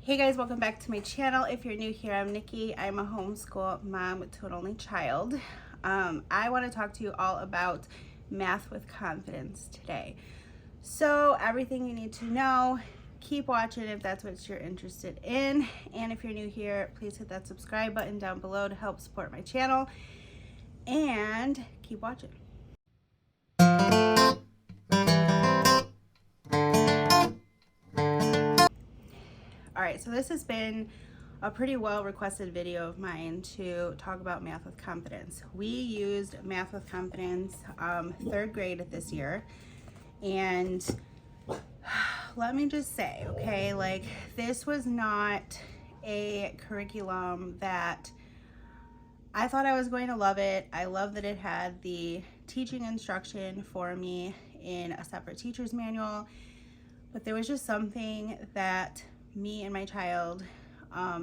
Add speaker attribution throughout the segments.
Speaker 1: Hey guys, welcome back to my channel. If you're new here, I'm Nikki. I'm a homeschool mom to an only child. I want to talk to you all about math with confidence today. So everything you need to know, keep watching if that's what you're interested in. And if you're new here, please hit that subscribe button down below to help support my channel. And keep watching. Alright, so this has been a pretty well requested video of mine to talk about math with confidence. We used math with confidence third grade this year, and let me just say, okay, like this was not a curriculum that I thought I was going to love it. I love that it had the teaching instruction for me in a separate teacher's manual, but there was just something that me and my child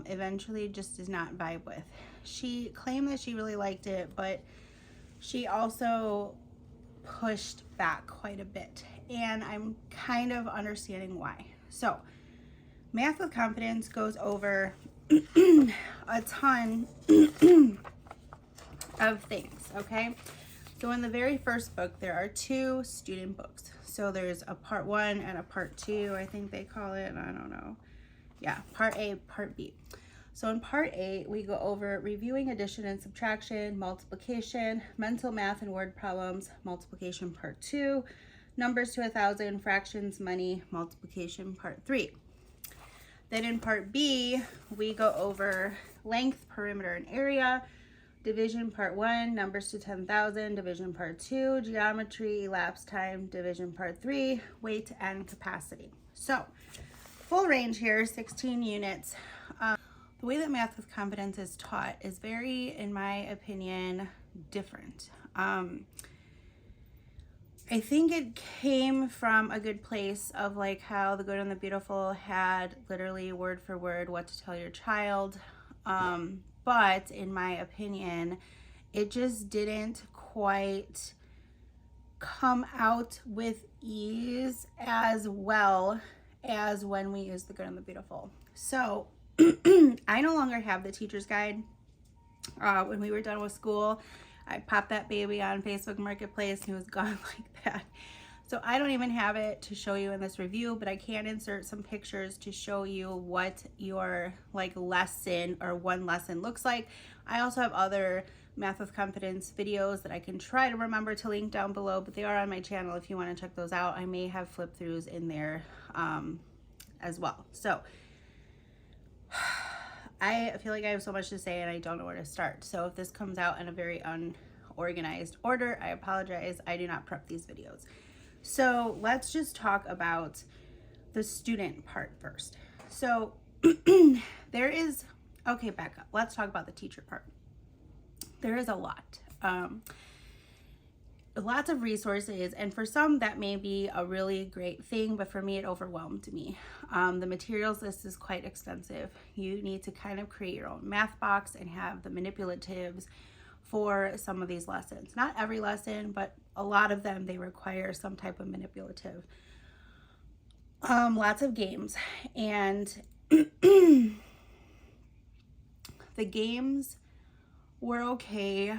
Speaker 1: eventually just does not vibe with. She claimed that she really liked it, but she also pushed back quite a bit, and I'm kind of understanding why. So math with confidence goes over a ton of things, okay? So in the very first book, there are two student books. So there's a part 1 and a part 2, I think they call it, I don't know. Yeah, part A, part B. So in part A, we go over reviewing addition and subtraction, multiplication, mental math and word problems, multiplication part 2, numbers to 1,000, fractions, money, multiplication part 3. Then in part B, we go over length, perimeter, and area, division part 1, numbers to 10,000, division part 2, geometry, elapsed time, division part 3, weight and capacity. So full range here, 16 units. The way that math with confidence is taught is very, in my opinion, different. I think it came from a good place of like how The Good and the Beautiful had literally word for word what to tell your child. But in my opinion, it just didn't quite come out with ease as well as when we use The Good and the Beautiful. So I no longer have the teacher's guide. When we were done with school, I popped that baby on Facebook Marketplace and it was gone like that. So I don't even have it to show you in this review, but I can insert some pictures to show you what your like lesson or one lesson looks like. I also have other math with confidence videos that I can try to remember to link down below, but they are on my channel if you want to check those out. I may have flip throughs in there as well. So I feel like I have so much to say and I don't know where to start. So if this comes out in a very unorganized order, I apologize. I do not prep these videos. So let's just talk about the student part first. So there is, okay, back up. Let's talk about the teacher part. There is a lot. Lots of resources, and for some that may be a really great thing, but for me it overwhelmed me. The materials list is quite extensive. You need to kind of create your own math box and have the manipulatives for some of these lessons. Not every lesson, but a lot of them, they require some type of manipulative. Lots of games, and the games were okay.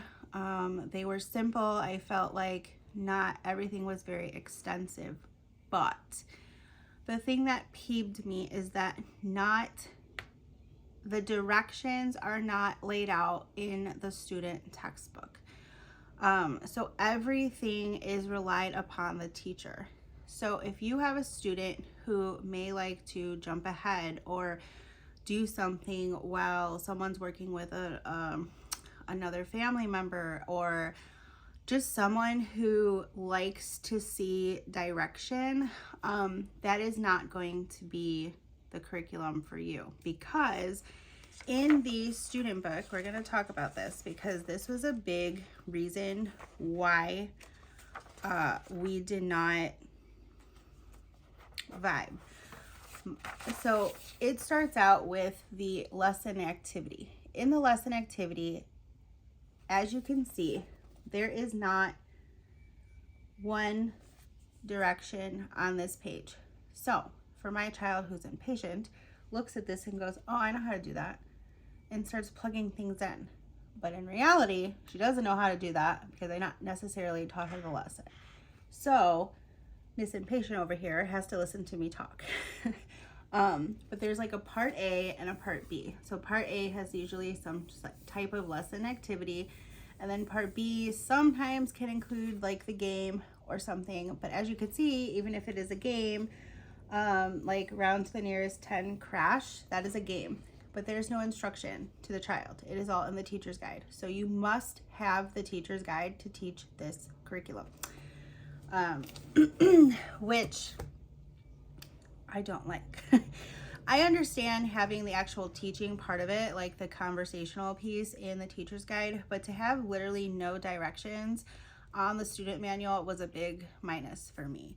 Speaker 1: They were simple. I felt like not everything was very extensive, but the thing that peeved me is that the directions are not laid out in the student textbook. So everything is relied upon the teacher. So if you have a student who may like to jump ahead or do something while someone's working with another family member, or just someone who likes to see direction, that is not going to be the curriculum for you, because in the student book, we're going to talk about this because this was a big reason why we did not vibe. So it starts out with the lesson activity. In the lesson activity, as you can see, there is not one direction on this page. So for my child who's impatient, looks at this and goes, oh, I know how to do that, and starts plugging things in. But in reality, she doesn't know how to do that because I not necessarily taught her the lesson. So Miss Impatient over here has to listen to me talk. But there's like a part A and a part B. So part A has usually some type of lesson activity, and then part B sometimes can include like the game or something. But as you can see, even if it is a game, like round to the nearest 10 crash, that is a game. But there's no instruction to the child. It is all in the teacher's guide. So you must have the teacher's guide to teach this curriculum, which I don't like. I understand having the actual teaching part of it, like the conversational piece in the teacher's guide, but to have literally no directions on the student manual was a big minus for me.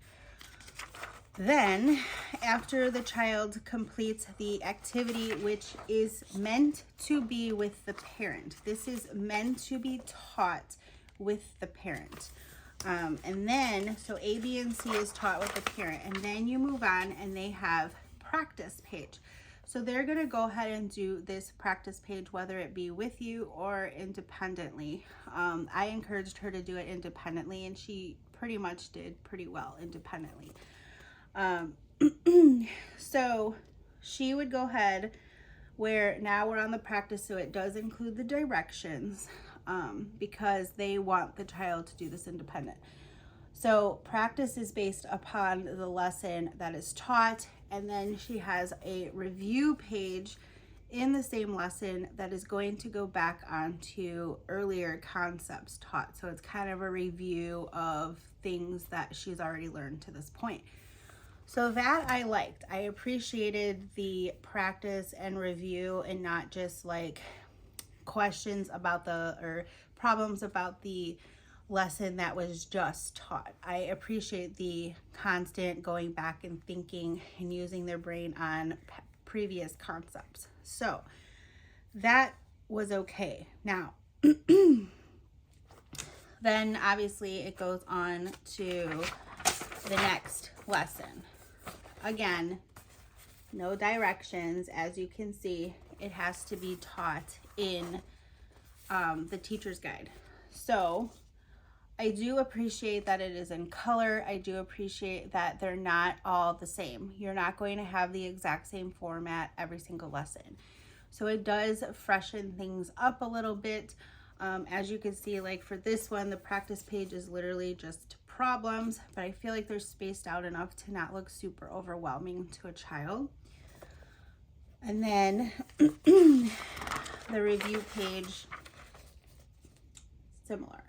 Speaker 1: Then, after the child completes the activity, which is meant to be with the parent, this is meant to be taught with the parent. And then, so A, B, and C is taught with the parent, and then you move on and they have practice page. So they're going to go ahead and do this practice page, whether it be with you or independently. I encouraged her to do it independently, and she pretty much did pretty well independently. So she would go ahead, where now we're on the practice, so it does include the directions, because they want the child to do this independent. So practice is based upon the lesson that is taught, and then she has a review page in the same lesson that is going to go back onto earlier concepts taught. So it's kind of a review of things that she's already learned to this point. So that I liked. I appreciated the practice and review, and not just like questions about or problems about the lesson that was just taught. I appreciate the constant going back and thinking and using their brain on previous concepts. So that was okay. Now, then obviously it goes on to the next lesson. Again, no directions. As you can see, it has to be taught in the teacher's guide. So I do appreciate that it is in color. I do appreciate that they're not all the same. You're not going to have the exact same format every single lesson. So it does freshen things up a little bit. As you can see, like for this one, the practice page is literally just problems, but I feel like they're spaced out enough to not look super overwhelming to a child. And then the review page, similar.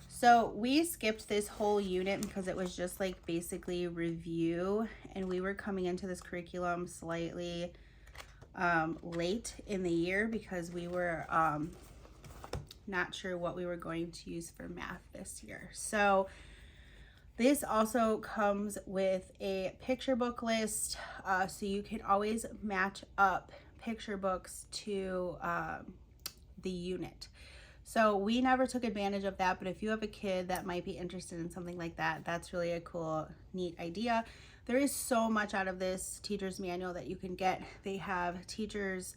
Speaker 1: So we skipped this whole unit because it was just like basically review, and we were coming into this curriculum slightly late in the year because we were not sure what we were going to use for math this year. So this also comes with a picture book list, so you can always match up picture books to the unit. So we never took advantage of that, but if you have a kid that might be interested in something like that, that's really a cool, neat idea. There is so much out of this teacher's manual that you can get. They have teachers,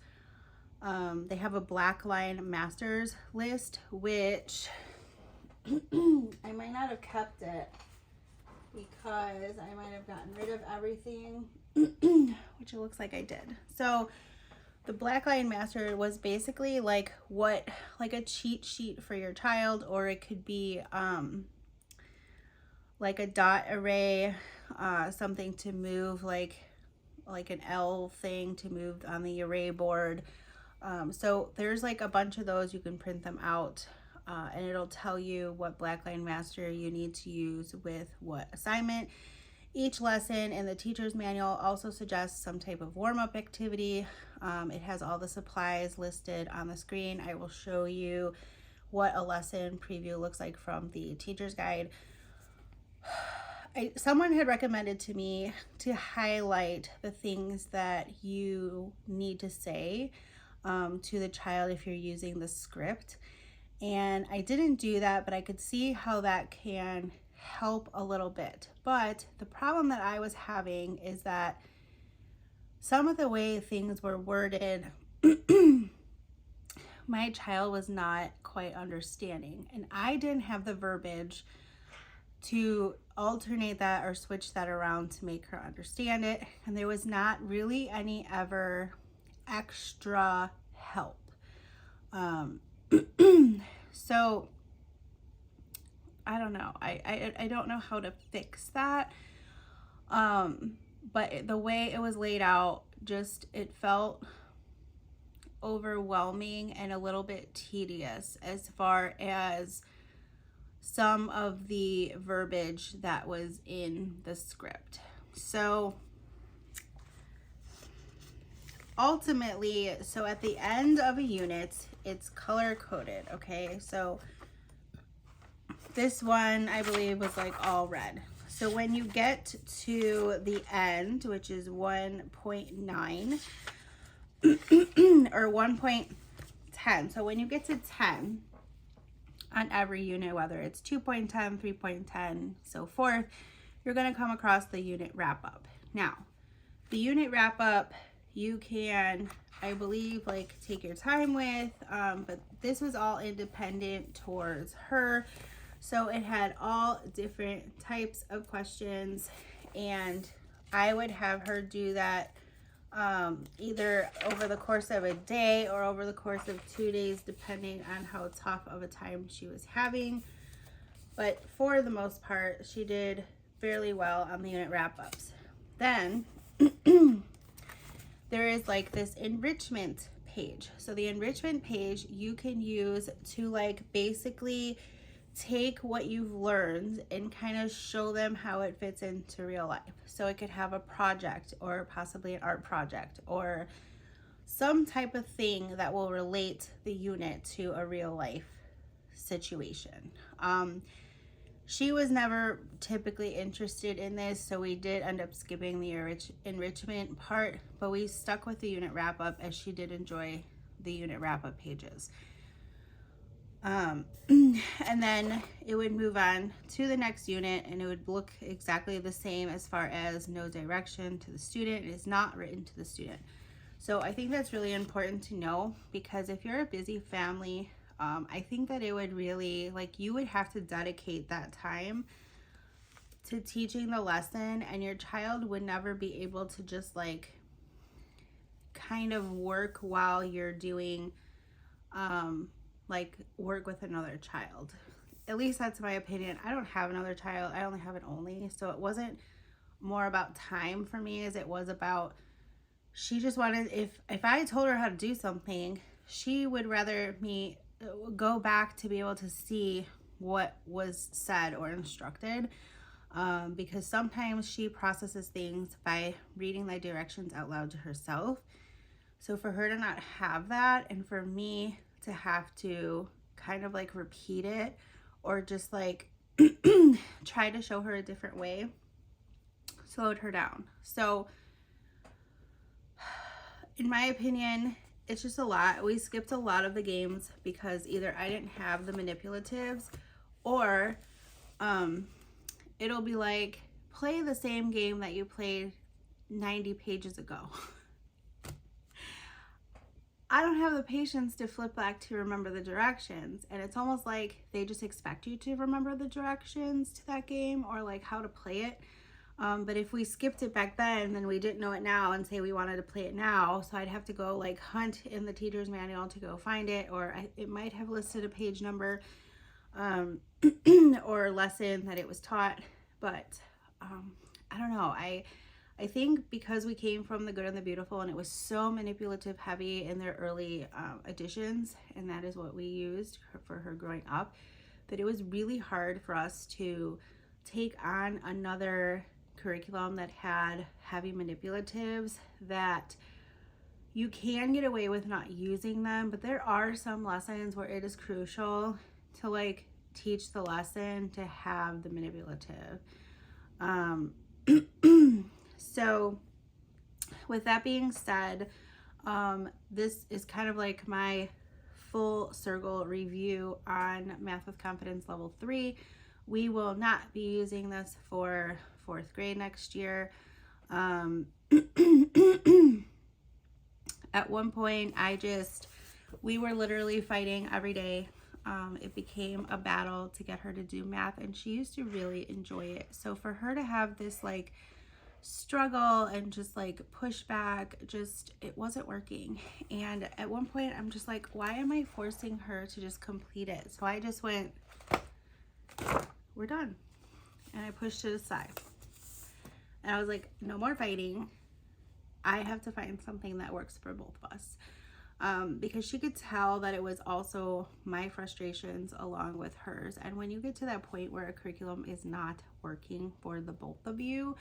Speaker 1: they have a black line masters list, which I might not have kept it because I might have gotten rid of everything, which it looks like I did. So the black line master was basically like a cheat sheet for your child, or it could be like a dot array, something to move, like an L thing to move on the array board. So there's like a bunch of those. You can print them out, and it'll tell you what black line master you need to use with what assignment. Each lesson in the teacher's manual also suggests some type of warm-up activity. It has all the supplies listed on the screen. I will show you what a lesson preview looks like from the teacher's guide. Someone had recommended to me to highlight the things that you need to say to the child if you're using the script. And I didn't do that, but I could see how that can help a little bit. But the problem that I was having is that some of the way things were worded, my child was not quite understanding, and I didn't have the verbiage to alternate that or switch that around to make her understand it, and there was not really any ever extra help. So I don't know. I don't know how to fix that. But the way it was laid out, just it felt overwhelming and a little bit tedious as far as some of the verbiage that was in the script. So ultimately, so at the end of a unit, it's color coded, okay? So this one, I believe, was like all red. So when you get to the end, which is 1.9 or 1.10, so when you get to 10 on every unit, whether it's 2.10, 3.10, so forth, you're going to come across the unit wrap up. Now, the unit wrap up, you can, I believe, like take your time with, but this was all independent towards her. So it had all different types of questions, and I would have her do that either over the course of a day or over the course of 2 days, depending on how tough of a time she was having. But for the most part, she did fairly well on the unit wrap-ups. Then there is like this enrichment page. So the enrichment page you can use to like basically take what you've learned and kind of show them how it fits into real life. So it could have a project or possibly an art project or some type of thing that will relate the unit to a real life situation. She was never typically interested in this, so we did end up skipping the enrichment part, but we stuck with the unit wrap up as she did enjoy the unit wrap up pages. And then it would move on to the next unit, and it would look exactly the same as far as no direction to the student. It is not written to the student. So I think that's really important to know, because if you're a busy family, I think that it would really, like, you would have to dedicate that time to teaching the lesson, and your child would never be able to just like kind of work while you're doing like work with another child. At least that's my opinion. I don't have another child. I only have an only. So it wasn't more about time for me as it was about, she just wanted, if I told her how to do something, she would rather me go back to be able to see what was said or instructed, because sometimes she processes things by reading the directions out loud to herself. So for her to not have that, and for me to have to kind of like repeat it or just like try to show her a different way, slowed her down. So in my opinion, it's just a lot. We skipped a lot of the games because either I didn't have the manipulatives, or it'll be like, play the same game that you played 90 pages ago. I don't have the patience to flip back to remember the directions, and it's almost like they just expect you to remember the directions to that game or like how to play it. But if we skipped it back then we didn't know it now and say we wanted to play it now, so I'd have to go like hunt in the teacher's manual to go find it, or it might have listed a page number or lesson that it was taught. But I don't know. I think because we came from The Good and the Beautiful, and it was so manipulative heavy in their early editions, and that is what we used for her growing up, that it was really hard for us to take on another curriculum that had heavy manipulatives, that you can get away with not using them, but there are some lessons where it is crucial to like teach the lesson to have the manipulative. So with that being said, this is kind of like my full circle review on Math with Confidence Level 3. We will not be using this for 4th grade next year. At one point, we were literally fighting every day. It became a battle to get her to do math, and she used to really enjoy it. So for her to have this like struggle and just like pushback, it wasn't working. And at one point I'm just like, why am I forcing her to just complete it? So I just went, we're done. And I pushed it aside. And I was like, no more fighting. I have to find something that works for both of us. Because she could tell that it was also my frustrations along with hers. And when you get to that point where a curriculum is not working for the both of you,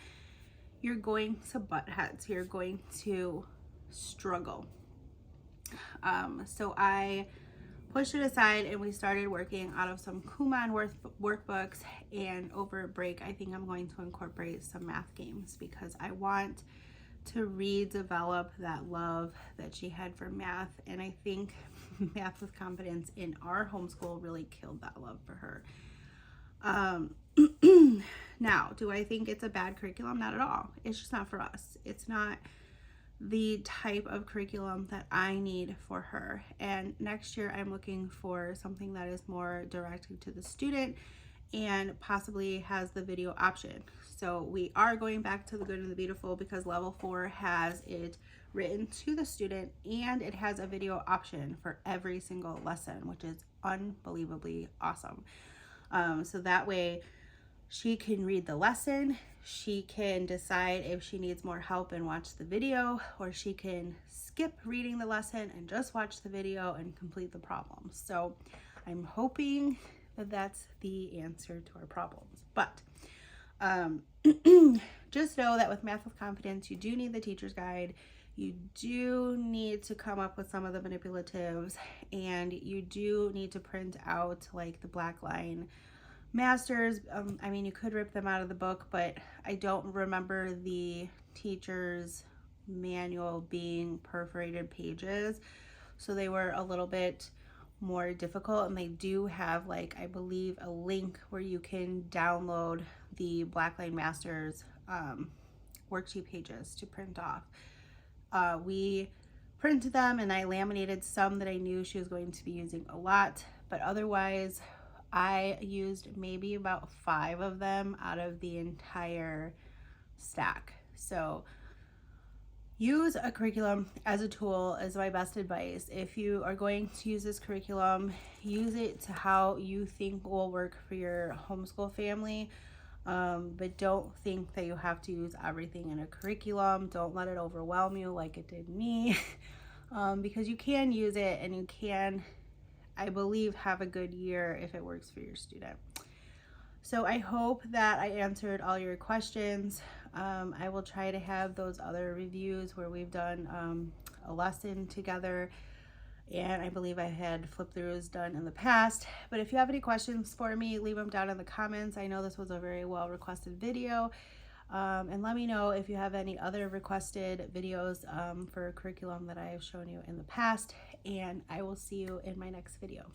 Speaker 1: you're going to butt heads. You're going to struggle. So I pushed it aside and we started working out of some Kumon workbooks. And over break, I think I'm going to incorporate some math games because I want to redevelop that love that she had for math. And I think Math with Confidence in our homeschool really killed that love for her. Now, do I think it's a bad curriculum? Not at all. It's just not for us. It's not the type of curriculum that I need for her. And next year I'm looking for something that is more directed to the student and possibly has the video option. So we are going back to the Good and the Beautiful because level 4 has it written to the student and it has a video option for every single lesson, which is unbelievably awesome. So that way she can read the lesson, she can decide if she needs more help and watch the video, or she can skip reading the lesson and just watch the video and complete the problem. So I'm hoping that that's the answer to our problems. But just know that with Math with Confidence, you do need the teacher's guide. You do need to come up with some of the manipulatives, and you do need to print out like the black line masters. I mean, you could rip them out of the book, but I don't remember the teacher's manual being perforated pages, so they were a little bit more difficult. And they do have, like, I believe a link where you can download the Blackline Masters worksheet pages to print off. We printed them and I laminated some that I knew she was going to be using a lot, but otherwise I used maybe about 5 of them out of the entire stack. So use a curriculum as a tool is my best advice. If you are going to use this curriculum, use it to how you think will work for your homeschool family. But don't think that you have to use everything in a curriculum. Don't let it overwhelm you like it did me. Because you can use it and you can, I believe, have a good year if it works for your student. So I hope that I answered all your questions. I will try to have those other reviews where we've done a lesson together, and I believe I had flip throughs done in the past. But if you have any questions for me, leave them down in the comments. I know this was a very well requested video. And let me know if you have any other requested videos for curriculum that I have shown you in the past, and I will see you in my next video.